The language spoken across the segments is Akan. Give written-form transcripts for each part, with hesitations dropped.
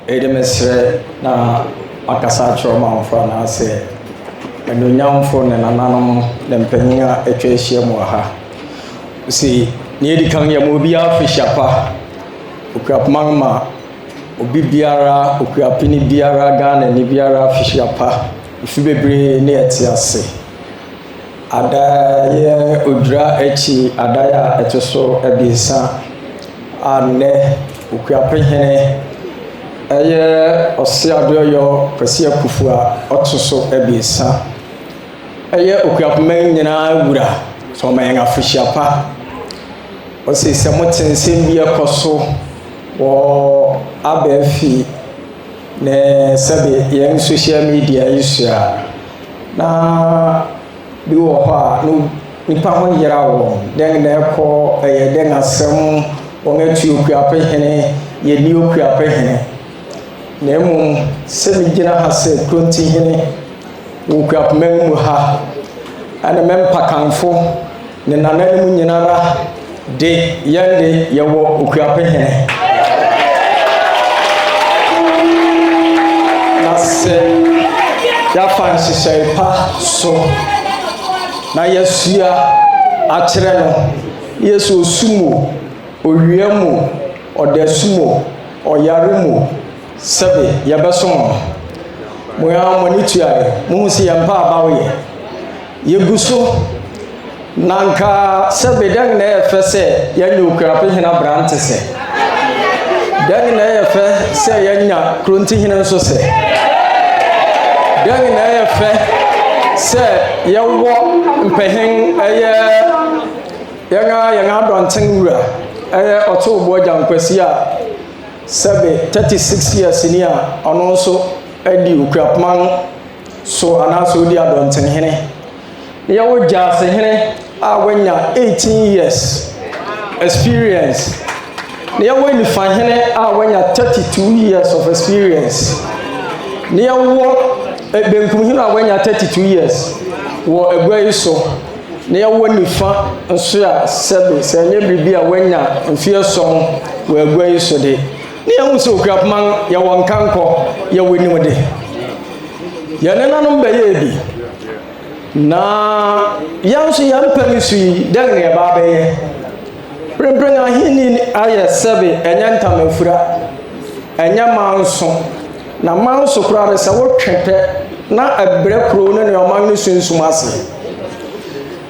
Edemesre na akasa choma mfa na ase enonyamfo ne nananom ne mpanyina atwa ehia mu ha si ne edi kan ya mo bia afishapa okuapmama obi biara okuapini biara Ghana ni biara afishapa ifi bebre ne etiase ada ye odra echi adaya etoso ebisa ane okuapehene eye osiadoyo Kwesi Akufo otoso ebisa eye okuapmen nyina wura so mayenga afishapa osi se motensem bi ekoso wo abefi ne sebe yen social media isua na bi wo ha no nipa ho yera wo den na eko eye den asem won atu okuapehene ye ni okuapehene nemu semi gina hase kronti hene okuapmen mu ha ana mempakanfo ne nananemu nyinara de yande yewo okuapehene nase ya fansi pa so na yesua akyere no yesu osumo owiemu odasumo oyaremu sebe yabesom moya monituare muhusi yampa abawe yeguso nanka sebe dan na efese yanyu okuapehene brantese dan na efese yanya kronti hene nso se dan na efese yawo mpehen yanga donten wura oto bojan Kwesi a sebe 36 years ni a ono nso adi okuapman so anaso di adonten hene yawo jase hene a wanya 18 years experience yawo ni fa hene a wanya 32 years of experience yawo benkum hene a wanya 32 years wo egwai so yawo ni fa nso a sebe senye bibi a wanya mfie so wo egwai so de ni ehunso okuapman ya wonkanko ya wenim de ya nenanom baye bi na yanso ya mpanisui dan ne ba baye prempren ahini aye sebe enya ntamafura enya manso na manso kura re se wo twete na abre kro ne oman ne sunsum ase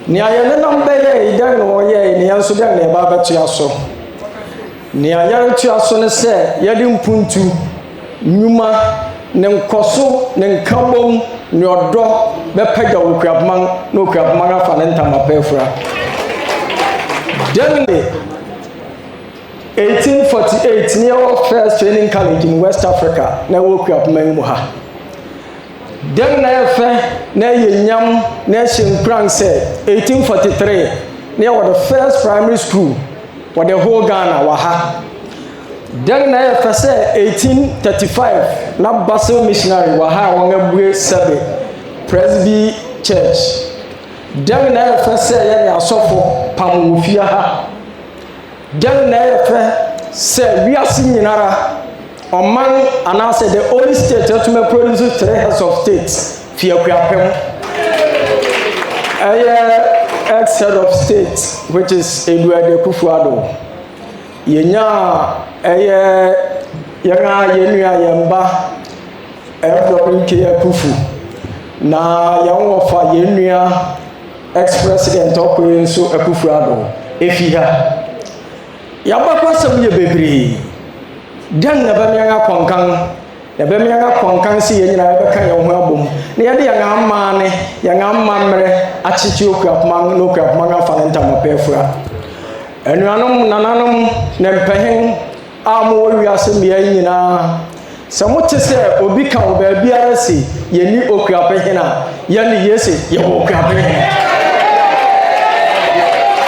ni aye nenam baye dan no ye ni yanso dan ne ba betua so ni ayare tuaso ne se yede mpuntu nyuma ne nkoso ne nkabom ne odo bepaga okuapman no okuapman afa ne ntamapefra Denny 1848 near first training college in West Africa na okuapman mu ha den na efe na yenyam na hyenkran se 1843 near the first primary school for the whole Ghana waha then na efese 1835 na Basil missionary waha wonabue sebe Presby church then na efese ye asofo pamwofia ha then na efese wiase nyinara oman anase the only state to me produce 3 heads of states fiakuapem ex-head of state, which is Edward Akufo-Addo. Yenya yanga yenua yemba FWK Akufo na yanwofa yenua ex-president Okoyenso Akufo-Addo efiha yabakwa samye bebre dan na bamianga konkan ya bemianga konkan si yenyina yebeka ye ho abom na yede yanga amane yanga amamre achichi okuapman no okuapman afa ntamapefura enuanom nananom ne mpehen amo wiase mia nyina samote se obi ka oba biara si yeni okuapehena yani yese ye okuapehena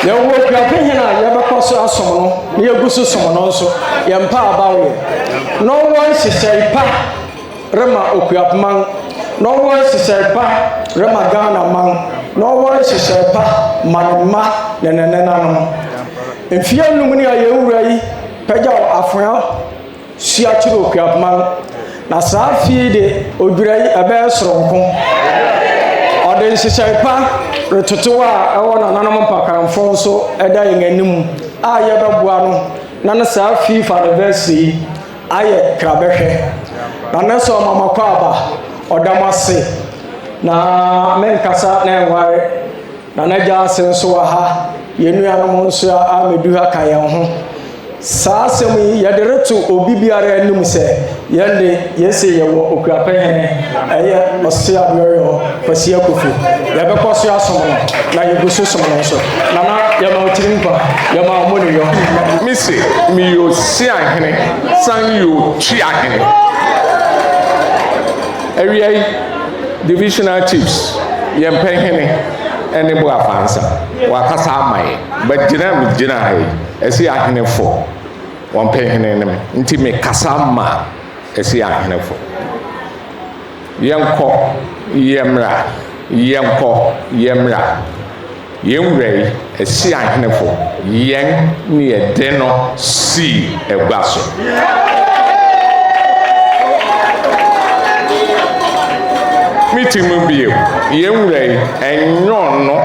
ye okuapehena yebeka so asom no ne yeguso som no so ye mpa abawe no one sisaipa rema okuapman no one sisaipa rema Ghana man no one sisaipa manma nenenenanum enfia numuni ayewura yi pagya afra sua kyerɛ okuapoma na saa fie de odwira yi ɛbɛyɛ soronko ɔde nhyehyɛ pa retoto a ɛwɔ nananom mpakaramfo nso ɛda yɛn anim a yɛbɛboa no na ne saa fie anniversary ayɛ krabɛhwɛ na ne sɛ ɔmamakɔ aba ɔdam ase na menkasa na ɛnware na n'agya ase nso wɔ ha yɛnuanom nso a medu ha ka yɛn ho saa asɛm yi yɛde reto obi biara anim sɛ yɛnde yɛsɛ yɛwɔ okuapɛhene ɛyɛ ɔse adoyɔ Kwasi Akufo yɛbɛkɔ so asom no na yɛgu so som no nso nana yɛma wotiri mpa yɛma ɔmo ne yɔ misi mi yo si ahene san yo twi ahene awia divisional chiefs yɛmpɛhene ɛne bo afansa wakasa amae bagyina me gyina ha yi ɛsi ahenefo wɔmpɛhene ne me nti me kasa ma ɛsi ahenefo yɛnkɔ yɛmra yɛmra yɛnwura yi ɛsi ahenefo yɛn ne yɛde no si ɛgua so mitimu bio yɛnwura yi ɛnyɔn no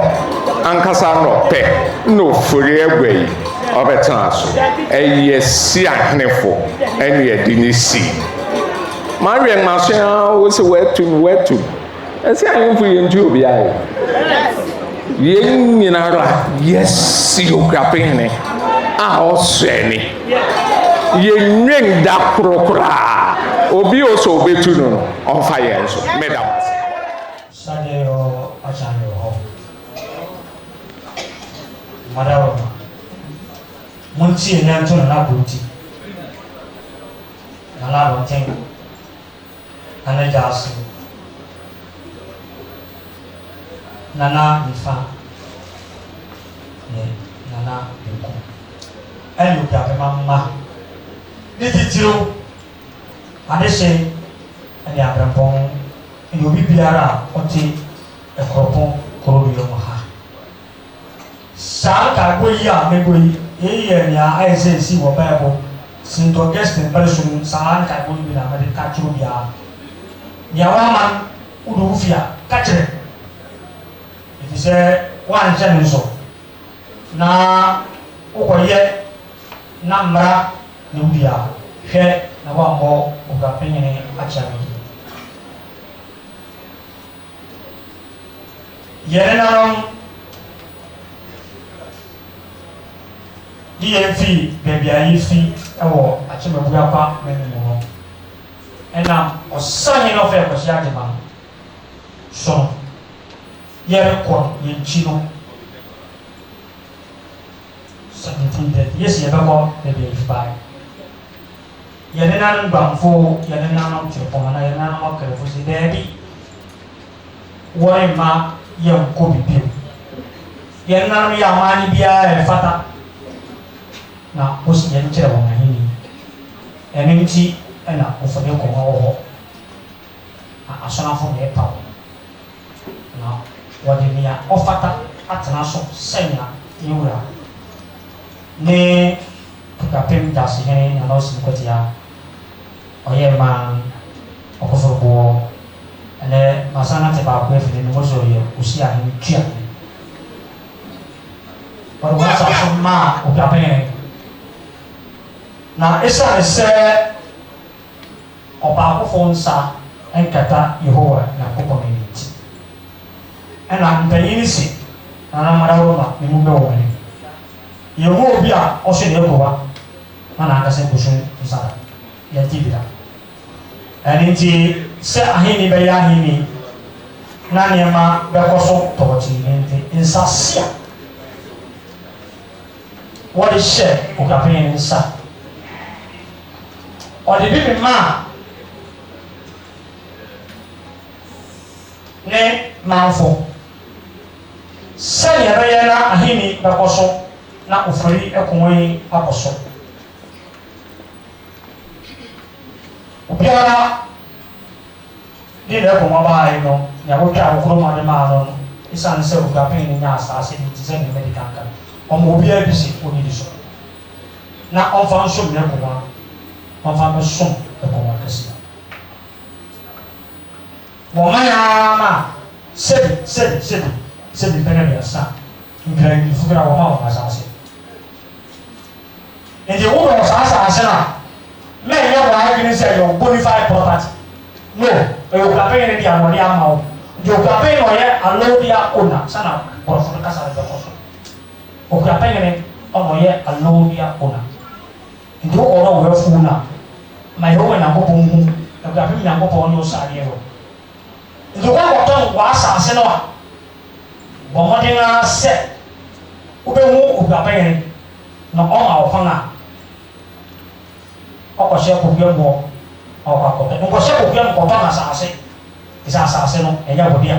ankasa no pɛ na ofori agua yi ɔbɛtena so ɛyɛ si ahenefo ɛne yɛde ne si mawe maso a wo se wetu ɛsi ahenefo yɛntu obi ayɛ yɛn nyinara yɛsi okuapɛhene a ɔsɛne yɛnwen da korokora obi oso obetu no ɔmfa yɛn so medam sade o achane ho madawa munti nyanto na buti na la bo ten ana jasu nana nifa ne nana beko elu ka be mama ni titiro adese ani abrapon ni obi biara ɔte ɛkɔrɔpɔn kɔrɔ bi ɔmo ha saa kago yi a mego yi eyi yɛ nea ayɛ sɛ esi wɔ bɛɛbo sinto gɛstin bɛrɛ so saa kago yi bi na mɛde kakyero biara nea wama wodo wo fia kakyere efi sɛ wanhyɛ ne nso na wokɔyɛ na mmara ne wudi a hwɛ na wammɔ okuapɛhene akyerɛ no yɛne nanom di yɛn fi baabi a yɛfi ɛwɔ akyemabua kwa mɛne mu hɔ ɛnam ɔsane no ɔfɛ Kwasi Agyema no so no yɛrekɔ yɛnkyi no 1730 yɛsi yɛbɛkɔ baabi a yɛfi bae yɛne nanom bamfo yɛne nanom kyerɛpɔn na yɛne nanom akɛrɛfo sɛ daabi wɔre ma yɛn kɔ bibio yɛn nanom yɛ amaane biara ɛfata na wosi yɛn kyerɛ wɔn ahenni ɛno nti ɛna ɔfɔde nkɔmɔ wɔ hɔ na asɔnafo na ɛpa wɔ na wɔde nea ɔfata atena so sɛnea yɛwura ne kapem dasehene na ɔsi nkɔtia ɔyɛ mmaa ɔkɔforoboɔ ɛnɛ masana te baako afiri ne mɔsɔ yɛ osi ahen tua ɔde wɔn asase maa okuapɛhene na esiane sɛ ɔbaakofo nsa nkata Yehowa Nyankopɔn n'anim ti ɛna mpanyin si nana mmadawoma ne mu bɛwɔ anim yɛwɔ obi a ɔhyɛ ne akowa na n'ankasa nkosu nsada yɛnti bi da ɛne nti sɛ ahenni bɛyɛ ahenni na nneɛma bɛkɔ so tɔɔkye ne nti nsase a wɔde hyɛ okuapɛhene nsa ɔde bibi maa ne manfo sɛnea ɛbɛyɛ na ahenni bɛkɔ so na ofori ɛkɔn yi akɔ so obiara de na ɛkɔn ɔbaa yi no nea wotwa ahokoro mu ade maa no esiane sɛ okuapɛhene nya asase ne ti sɛ ne mɛdi kankan ɔmo obiara bi si onidi so na ɔmfa nso mu n'ɛkɔn ɔmfa me som ɛkɔmɔ kɛseɛ wɔmayama sɛbi bɛnɛ biasa nkranifo kra wɔma wɔ asase nti wodɔ saa asase no a mɛnyɛ wɔ adwene sɛ yɛ bonafide property no ɛyɛ okapɛyɛ no de anɔde ama wo nti okapɛyɛ no ɔyɛ alowdia owner sana bɔrɔfo no kasa no bɛkɔ so okapɛyɛ no ɔyɛ alowdia owner nti wokɔ no wɔyɛ fuu no a ma yɛ wɔ nyankopɔn hu okapɛyɛ nyankopɔn ne wo saadeɛ wɔ nti wɔkɔtɔn wɔ asase no a bɔ mmɔden ara sɛ wobɛhu okapɛyɛ na ɔma wo kwan a ɔkɔhyɛ kokuya mbɔ ɔkɔakɔtɔ nkɔhyɛ kokuya nkɔtɔ na asase ɛsɛ asase no ɛnyɛ wodea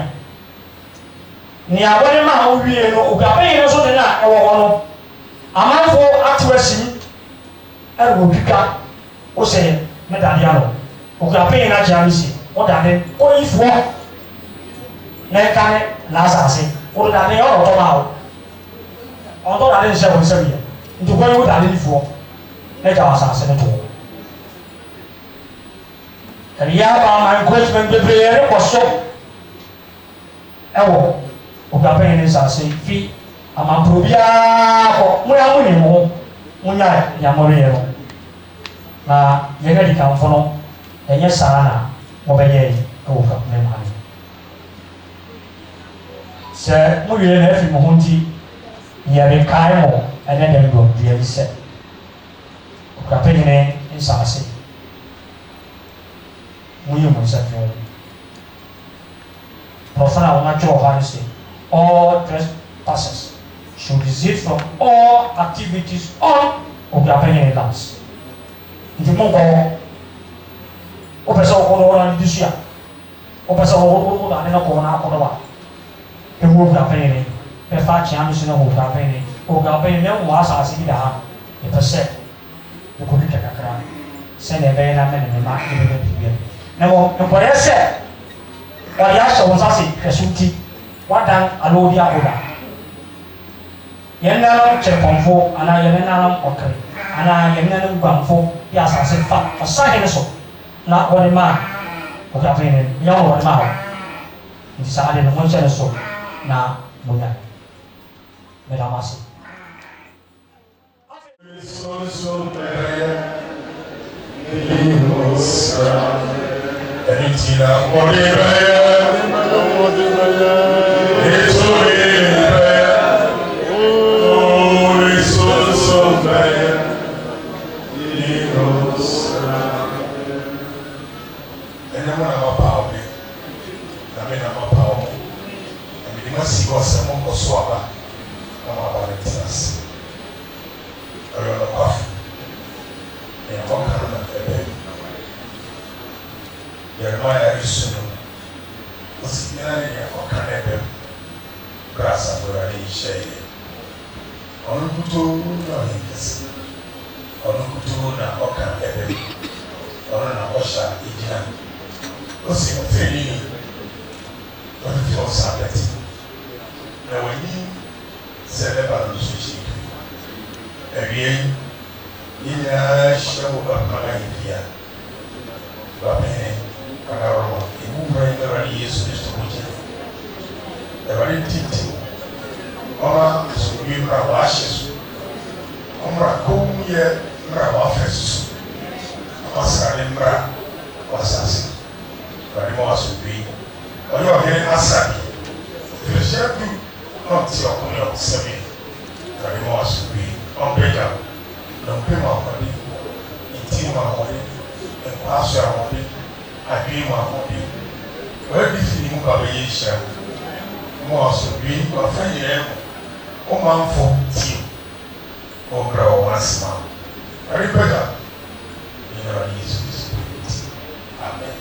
nea wɔde ma a wowie no okapɛyɛ no so de no a ɛwɔ hɔ no amanfoɔ atew asim ɛne wɔtwitwa wo sɛ medade ano okapɛyɛ no akyea no si wodade ɔyifoɔ na ɛka ne n'asase wode dade yɛ ɔdɔtɔ ma wo ɔdɔ dade nhyɛ wo nsɛm yɛ nti kɔyɛ wo dade nifoɔ na ɛgya wɔ asase no to hɔ ɛyɛ aba ama encouragement bebree ne kɔ so ɛwɔ okapɛyɛ ne nsase fi amampuro biara kɔ moya mo ne mo ho monya nyamɔreyɛ no na yɛn adi kamfo no ɛnyɛ saa na wɔbɛyɛ ɛwɔ okapɛyɛ mu ha sɛ mowie na afi mo ho nti yɛrekae mo ɛne dɛm dɔmdua bi sɛ okapɛyɛ ne nsase muyi mo nsa fɛ prɔfana a wɔn atwa wɔ ha no sɛ all trespassers should desist from all activities on okapɛyɛ lands nti mo nkɔ wopɛ sɛ wɔkɔ no wɔn adi so a wopɛ sɛ wɔkɔ no ade no kɔ wɔn akɔ no a ewu okapɛyɛ ne bɛfa akyea no so na wɔ okapɛyɛ ne okapɛyɛ ne wɔ asase bi da ha yɛpɛ sɛ wɔkɔtwitwa kakra sɛdeɛ ɛbɛyɛ na mɛ ne ne ma ɛbɛbɛ biribiara na mo nkɔyɛ sɛ ɔyɛ ahyɛ wɔn nsa se hwɛso nti wadan alowdia oda yɛn nanam kyerɛpɔnfo anaa yɛn nanam ɔkere anaa yɛn nanam guanfo yɛ asase fa ɔsahene so na wɔde maa okapɛyɛ ne yɛn wɔde maa hɔ nti saa ade no mo nhyɛ ne so na mo nya mɛda mo ase. Anytina modibaya, Isobaya, oh Isobaya, Inosra. Ena mwana mapao me, na mena mapao mo. Na milima sigo se mongo swaba, na mabane tinas. Ayo na kwafu, ena wakano na kebe. Jeremiah Isuno was near Okanebe, Brasa for a shade. On Kutu, no Hinkas, on Kutu, na Okanebe, on an Osha, Idian. Was in a training, but it feels Sabbath. Now, when you said about the sushi, again, in a show of my idea, but Kagaroma, in whom Yesu Kristo kuja. Ebali titi. Oma subi mra washesu. Omra kumye mra wafesu. Masari mra wasasi. Bali mo asubi. Oyo he asabi. Feshetu noti okuni okusemi. Bali mo asubi. Ombeja. Nompema wali. Itima wali. Enkwaso ya wali. Adwuma ahodi wadi fini mu baba yesha mo asobi wa fanyere mo manfo ti o bra o asma ari pega ina Jesus amen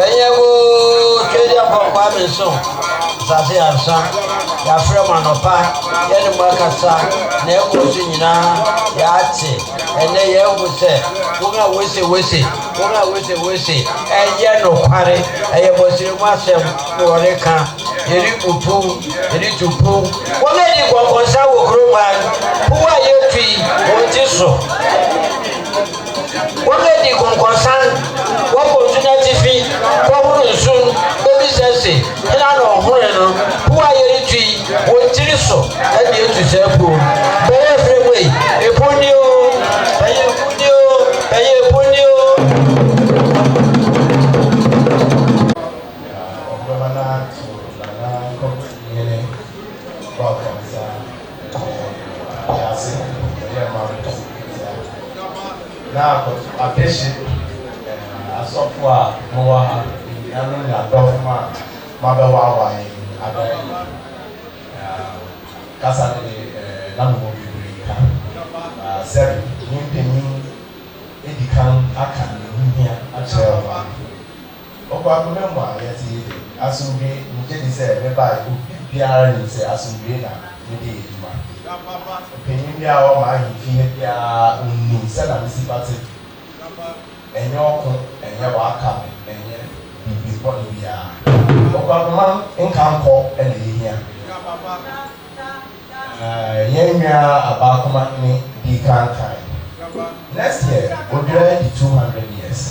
Benyago kedia papa menso sase ansa ya frema no pa ye ne makasa na ekosu nyina ya ate ene ye hu se wonga wese eye no kware eye bosire mu asem no wore ka yeri upu yeri tupu wonga di konkonsa wo kroman puwa yetui wontiso wonga di konkonsa wo opportunity fi wo huru sun obi sese ina no hore no puwa yeri tui wontiso e di etu sepo be freeway eponio Now, attention, software, more, and document, Mother Casa Namu, 7, Edikan Akan, here, a chair. Opa remember, yes, Asumbi, Mujedi said, never PR and say Asumbina, Midi. Opinion or my fear, said I'm sympathetic. And your welcome, and yet, before we are. Opa income call and here. Yemia about money, Decan time. Next year, we'll be ready 200 years.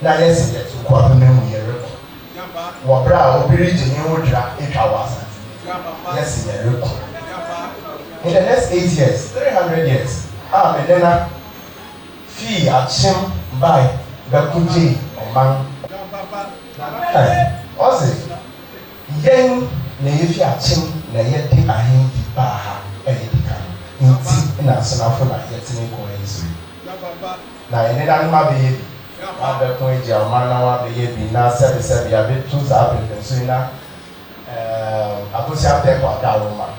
Now, yes, yet to Quapanem year. Wabra will be reaching you would drag 8 hours. Yes, year. In the next 8 years, 300 years, and then a fee at Shim by Bakuji or Man. Also, young Navy at Shim, Nayeti Ahin Baha, Edica, in National yet in coins. Now, in the animal baby, the point, your man, be now 77, a bit too happy, and so now I put out there for that woman.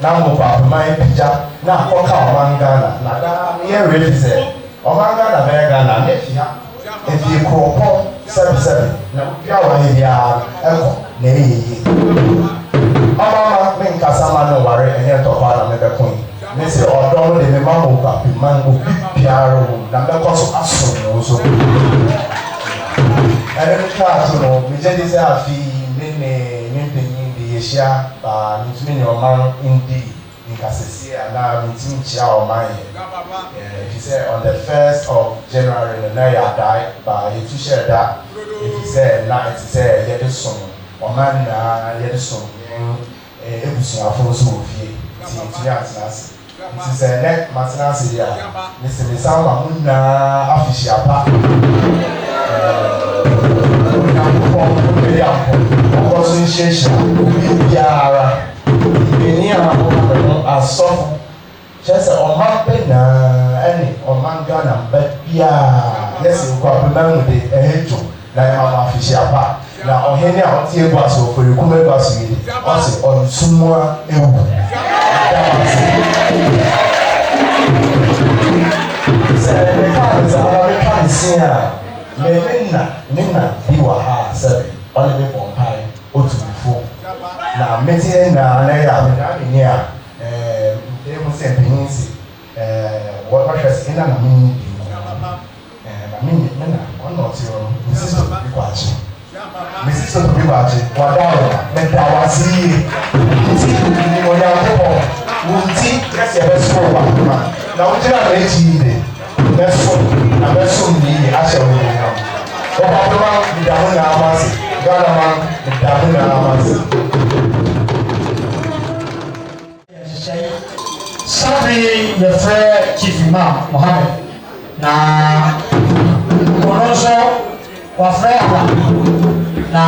Now, Papa, my picture, now, Mangana, Nada, near River, or Mangana, Vegana, if you call 77, now, Yawa, Nay. Mama, make Casama no worry, and yet of our mega queen. Miss or don't the mamma, Papi, Mango, Piaro, Namacoso, also. And then the we just say a fee, the Asia, Nitmin or man indeed, in Cassia, now Nitin Chow Mine. If you say on the 1st of January, the Naya died by a two share that, if you say, now it's a Yedison, or man, Yedison, Ebuson, Afonso, Tianas. It is a neck, Martinasi, Mr. Sama Muna, official. Asɔfo kyerɛ sɛ ɔman bɛ na ɛne ɔman Ghana bɛ biara yɛsɛ nkɔ apɛma de ɛhɛ dwo na ɛma afihyia pa na ɔhene a ɔte egu aso ofori kum egu aso yi ɔsɛ ɔnsumua ewu sɛ ɛka ne saa ɔbɛka ne se a Nina bi wɔ ha sɛbi ɔne bi bɔ mpae otumfo na mmeti na yɛ amena a ɛmu sɛ mpanyin si wɔhwɛ sɛ ɛna na menni bi na menni na ɔna ɔte hɔ no mesi so bi kɔ akye wada hɔ mɛda wase yie nti Onyankopɔn wo nti yɛsɛ yɛbɛso wɔ akoma na wogyina na akyi yi de bɛso ne yie ahyɛ wo nyinam ɔbadoma medaho na amase Ghana man medaho na amase Sabi yɛfrɛ Chief Imam Mohammed na ɔno nso wafrɛ aba na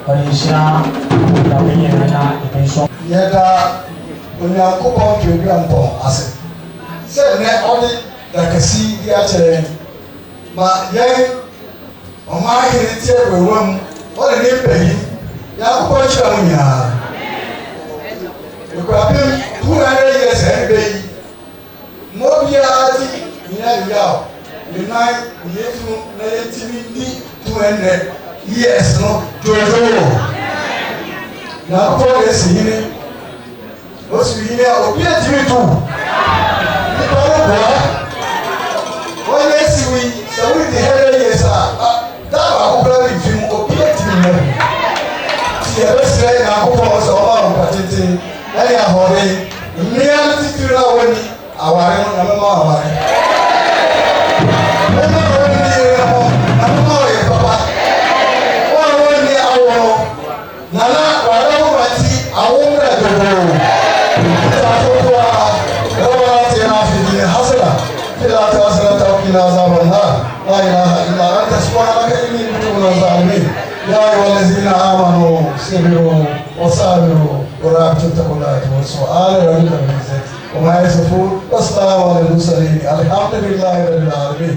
ɔde nhyira ɔbɛnyɛ na ebi nso yɛda Onyankopɔn twɛdua ase sɛ nnɛ ɔde dakasi di akyerɛ ma yɛn ɔman ahene tie wɛwɛ mu ɔde ne mpɛyi Nyankopɔn kyerɛ mu nyinaa ekwapem 200 years ɛbɛ yi mo biara ti nyina yaw ne nan yesu na yɛtimi ni 200 years no jojo na kɔ esi hene Osu yi a obi etimi tu. Nipa no boa. Wọ́n yẹ si wi sẹ wi di hẹ́rẹ́ yẹ sá dábàá akókòrò mi fi mu obi etimi mu. Ti yẹ bẹ sẹ ẹ̀ n'akókò ọsẹ ọba àwọn pàtẹ́tẹ́ ẹ̀ yà họ̀rẹ́ mmea no titiri náà wọ́n ni awari no na mẹ́mọ́ awari. Mẹ́mọ́ àwọn ní yẹrẹ hɔ na mẹ́mọ́ ọ̀yẹ́ papa. Wọ́n àwọn ní awọ nana wàrà wọ́n wá ti àwọn mìíràn dòdò. Ìta àkókò a ẹ̀rọ wọn ti yẹn afi di hasana. Fila ta hasana ta kí na azaba náà. Láyé náà ìlà àti ẹ̀sùn wọn alákẹ́ ní ìbùtò wọn náà zàlùmí. يا أيها الذين آمنوا صبروا وصابروا ورابطوا اتقوا الله والسؤال ربك بالعزة وما يصفون والسلام على المرسلين الحمد لله رب العالمين.